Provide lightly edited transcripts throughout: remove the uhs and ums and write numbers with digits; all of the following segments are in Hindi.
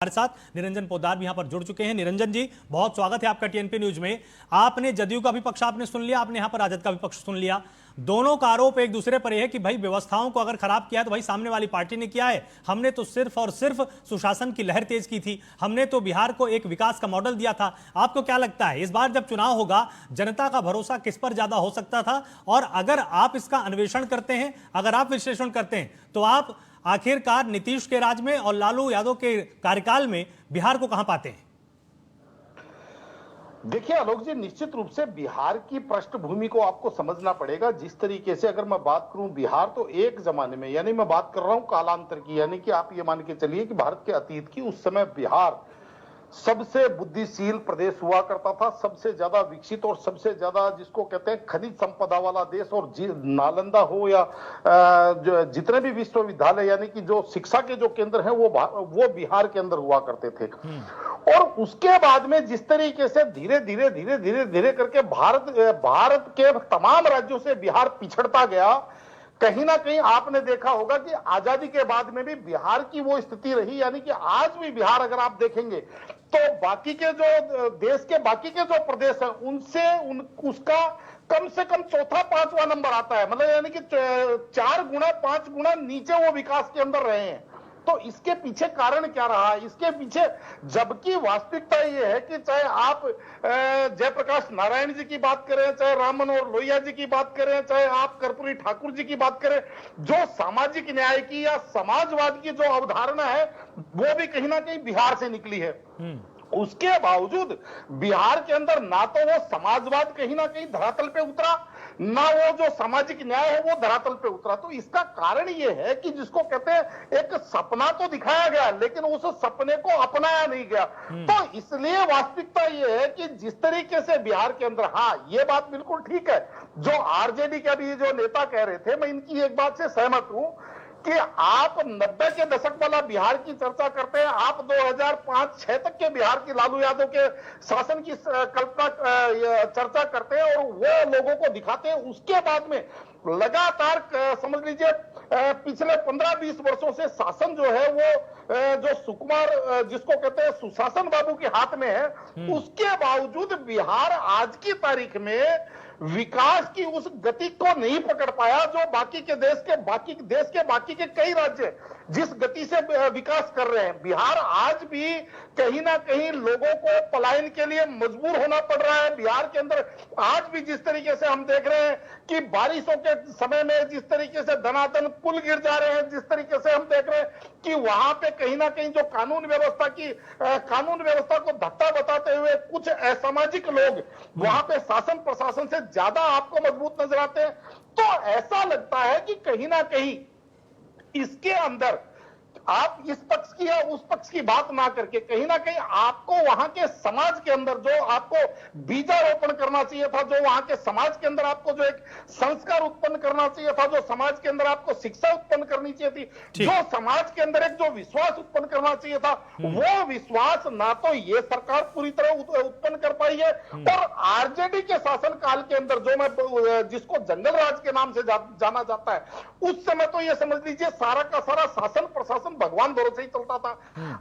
हमारे साथ निरंजन पोद्दार भी यहां पर जुड़ चुके हैं। निरंजन जी, बहुत स्वागत है आपका टीएनपी न्यूज में। आपने जदयू का भी पक्ष आपने सुन लिया, आपने यहां पर राजद का भी पक्ष सुन लिया। दोनों का आरोप एक दूसरे पर यह है कि भाई व्यवस्थाओं को अगर खराब किया तो भाई सामने वाली पार्टी ने किया है। हमने तो सिर्फ और सिर्फ सुशासन की लहर तेज की थी, हमने तो बिहार को एक विकास का मॉडल दिया था। आपको क्या लगता है इस बार जब चुनाव होगा जनता का भरोसा किस पर ज्यादा हो सकता था? और अगर आप इसका अन्वेषण करते हैं, अगर आप विश्लेषण करते हैं, तो आप आखिरकार नीतीश के राज में और लालू यादव के कार्यकाल में बिहार को कहां पाते हैं? देखिए आलोक जी, निश्चित रूप से बिहार की पृष्ठभूमि को आपको समझना पड़ेगा। जिस तरीके से अगर मैं बात करूं, बिहार तो एक जमाने में, यानी मैं बात कर रहा हूं कालांतर की, यानी कि आप ये मान के चलिए कि भारत के अतीत की, उस समय बिहार सबसे बुद्धिशील प्रदेश हुआ करता था, सबसे ज्यादा विकसित और सबसे ज्यादा जिसको कहते हैं खनिज संपदा वाला देश। और नालंदा हो या जितने भी विश्वविद्यालय यानी कि जो शिक्षा के जो केंद्र हैं वो बिहार के अंदर हुआ करते थे। और उसके बाद में जिस तरीके से धीरे धीरे करके भारत के तमाम राज्यों से बिहार पिछड़ता गया, कहीं ना कहीं आपने देखा होगा कि आजादी के बाद में भी बिहार की वो स्थिति रही। यानी कि आज भी बिहार अगर आप देखेंगे तो बाकी के जो देश के बाकी के जो प्रदेश हैं उनसे उसका कम से कम चौथा पांचवा नंबर आता है। मतलब यानी कि 4 गुना 5 गुना नीचे वो विकास के अंदर रहे हैं। तो इसके पीछे कारण क्या रहा? इसके पीछे, जबकि वास्तविकता यह है कि चाहे आप जयप्रकाश नारायण जी की बात करें, चाहे राम मनोहर लोहिया जी की बात करें, चाहे आप कर्पूरी ठाकुर जी की बात करें, जो सामाजिक न्याय की या समाजवाद की जो अवधारणा है वो भी कहीं ना कहीं बिहार से निकली है। उसके बावजूद बिहार के अंदर ना तो वो समाजवाद कहीं ना कहीं धरातल पे उतरा, ना वो जो सामाजिक न्याय है वो धरातल पे उतरा। तो इसका कारण ये है कि जिसको कहते हैं एक सपना तो दिखाया गया लेकिन उस सपने को अपनाया नहीं गया। तो इसलिए वास्तविकता ये है कि जिस तरीके से बिहार के अंदर, हाँ ये बात बिल्कुल ठीक है जो आरजेडी के भी जो नेता कह रहे थे, मैं इनकी एक बात से सहमत हूं कि आप 90 के दशक वाला बिहार की चर्चा करते हैं, आप 2005-6 तक के बिहार की लालू यादव के शासन की कल्पना चर्चा करते हैं और वो लोगों को दिखाते हैं। उसके बाद में लगातार समझ लीजिए पिछले 15-20 वर्षों से शासन जो है वो जो सुकुमार जिसको कहते हैं सुशासन बाबू के हाथ में है। उसके बावजूद बिहार आज की तारीख में विकास की उस गति को नहीं पकड़ पाया जो बाकी के बाकी के कई राज्य जिस गति से विकास कर रहे हैं। बिहार आज भी कहीं ना कहीं लोगों को पलायन के लिए मजबूर होना पड़ रहा है। बिहार के अंदर आज भी जिस तरीके से हम देख रहे हैं कि बारिशों के समय में जिस तरीके से धनाधन पुल गिर जा रहे हैं, जिस तरीके से हम देख रहे हैं कि वहां पे कहीं ना कहीं जो कानून व्यवस्था को धत्ता बताते हुए कुछ असामाजिक लोग वहां पे शासन प्रशासन से ज्यादा आपको मजबूत नजर आते हैं। तो ऐसा लगता है कि कहीं ना कहीं इसके अंदर आप इस पक्ष की या उस पक्ष की बात ना करके कहीं ना कहीं आपको वहां के समाज के अंदर जो आपको बीजारोपण करना चाहिए था, जो वहां के समाज के अंदर आपको जो एक संस्कार उत्पन्न करना चाहिए था, जो समाज के अंदर आपको शिक्षा उत्पन्न करनी चाहिए थी, जो समाज के अंदर एक जो विश्वास उत्पन्न करना चाहिए था, वो विश्वास ना तो ये सरकार पूरी तरह उत्पन्न कर पाई है। और आरजेडी के शासन काल के अंदर जो मैं जिसको जंगल राज के नाम से जाना जाता है, उस समय तो ये समझ लीजिए सारा का सारा शासन प्रशासन भगवान भरोसे ही चलता था।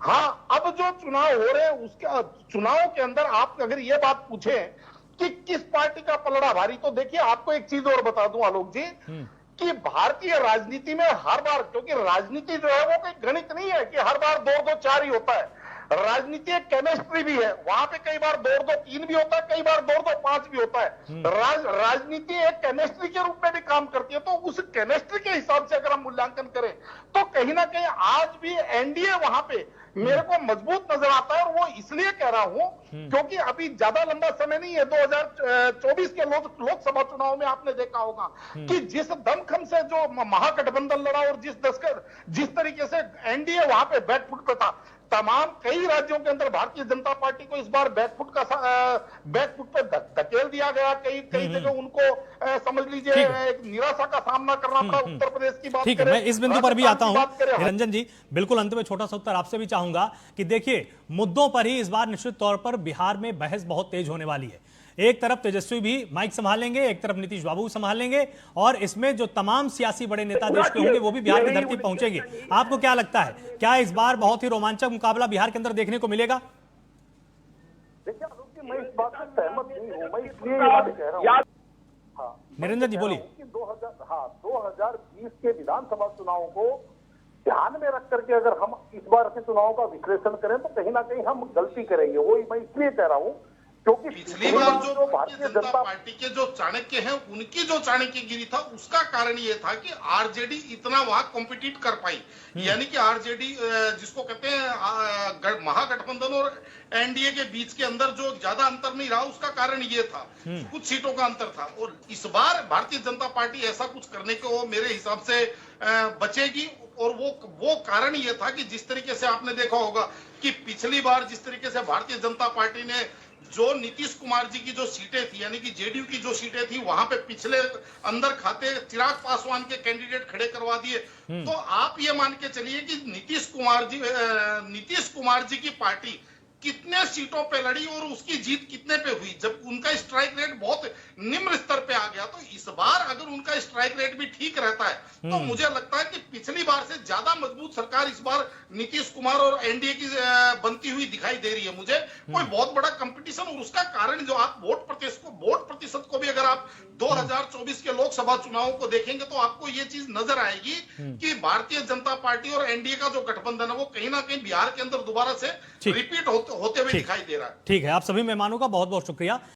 हाँ, अब जो चुनाव हो रहे हैं उसके चुनाव के अंदर आप अगर ये बात पूछे कि किस पार्टी का पलड़ा भारी, तो देखिए आपको एक चीज और बता दूं आलोक जी कि भारतीय राजनीति में हर बार, क्योंकि राजनीति जो है वो कोई गणित नहीं है कि हर बार 2-2-4 ही होता है। राजनीति एक केमिस्ट्री भी है, वहां पे कई बार 2-2-3 भी होता है, कई बार 2-2-5 भी होता है। राजनीति एक केमिस्ट्री के रूप में भी काम करती है। तो उस केमिस्ट्री के हिसाब से अगर हम मूल्यांकन करें तो कहीं ना कहीं आज भी एनडीए वहां पे मेरे को मजबूत नजर आता है। और वो इसलिए कह रहा हूं क्योंकि अभी ज्यादा लंबा समय नहीं है। 2024 के लोकसभा चुनाव में आपने देखा होगा कि जिस दमखम से जो महागठबंधन लड़ा और जिस तरीके से एनडीए वहां पे बैकफुट पे था, तमाम कई राज्यों के अंदर भारतीय जनता पार्टी को इस बार बैकफुट पे धकेल दिया गया। कई जगह उनको समझ लीजिए एक निराशा का सामना करना पड़ा। उत्तर प्रदेश की बात ठीक है, मैं इस बिंदु पर भी आता हूं निरंजन जी। बिल्कुल अंत में छोटा सा उत्तर आपसे भी चाहूंगा कि देखिए मुद्दों पर ही इस बार निश्चित तौर पर बिहार में बहस बहुत तेज होने वाली है। एक तरफ तेजस्वी भी माइक संभालेंगे, एक तरफ नीतीश बाबू संभालेंगे, और इसमें जो तमाम सियासी बड़े नेता देश के होंगे वो भी बिहार की धरती पर पहुंचेंगे। आपको क्या लगता है, क्या इस बार बहुत ही रोमांचक मुकाबला बिहार के अंदर देखने को मिलेगा? देखिए आलोक जी, मैं इस बात से सहमत नहीं हूँ। मैं इसलिए ये बात कह रहा हूँ, हाँ, निरंजन जी बोलिए। 2020 के विधानसभा चुनावों को ध्यान में रख करके अगर हम इस बार के चुनाव का विश्लेषण करें तो कहीं ना कहीं हम गलती करेंगे। वो मैं इसलिए कह रहा हूँ क्योंकि पिछली बार जो भारतीय जनता पार्टी के जो चाणक्य हैं उनकी जो चाणक्यगिरी था उसका कारण ये था कि आरजेडी इतना वहां कॉम्पिटिट कर पाई। यानी कि आरजेडी जिसको कहते हैं महागठबंधन और एनडीए के बीच के अंदर जो ज्यादा अंतर नहीं रहा, उसका कारण ये था, कुछ सीटों का अंतर था। और इस बार भारतीय जनता पार्टी ऐसा कुछ करने को मेरे हिसाब से बचेगी। और वो कारण ये था कि जिस तरीके से आपने देखा होगा कि पिछली बार जिस तरीके से भारतीय जनता पार्टी ने जो नीतीश कुमार जी की जो सीटें थी, यानी कि जेडीयू की जो सीटें थी, वहां पे पिछले अंदर खाते चिराग पासवान के कैंडिडेट खड़े करवा दिए। तो आप ये मान के चलिए कि नीतीश कुमार जी की पार्टी कितने सीटों पे लड़ी और उसकी जीत कितने पे हुई, जब उनका स्ट्राइक रेट बहुत निम्न स्तर पे आ गया। तो इस बार अगर उनका स्ट्राइक रेट भी ठीक रहता है तो मुझे लगता है कि पिछली बार से ज्यादा मजबूत सरकार इस बार नीतीश कुमार और एनडीए की बनती हुई दिखाई दे रही है मुझे। कोई बहुत बड़ा कंपटीशन, और उसका कारण जो आप वोट प्रतिशत को भी अगर आप 2024 के लोकसभा चुनावों को देखेंगे तो आपको ये चीज नजर आएगी कि भारतीय जनता पार्टी और एनडीए का जो गठबंधन है वो कहीं ना कहीं बिहार के अंदर दोबारा से रिपीट होते हुए दिखाई दे रहा है। ठीक है, आप सभी मेहमानों का बहुत बहुत शुक्रिया।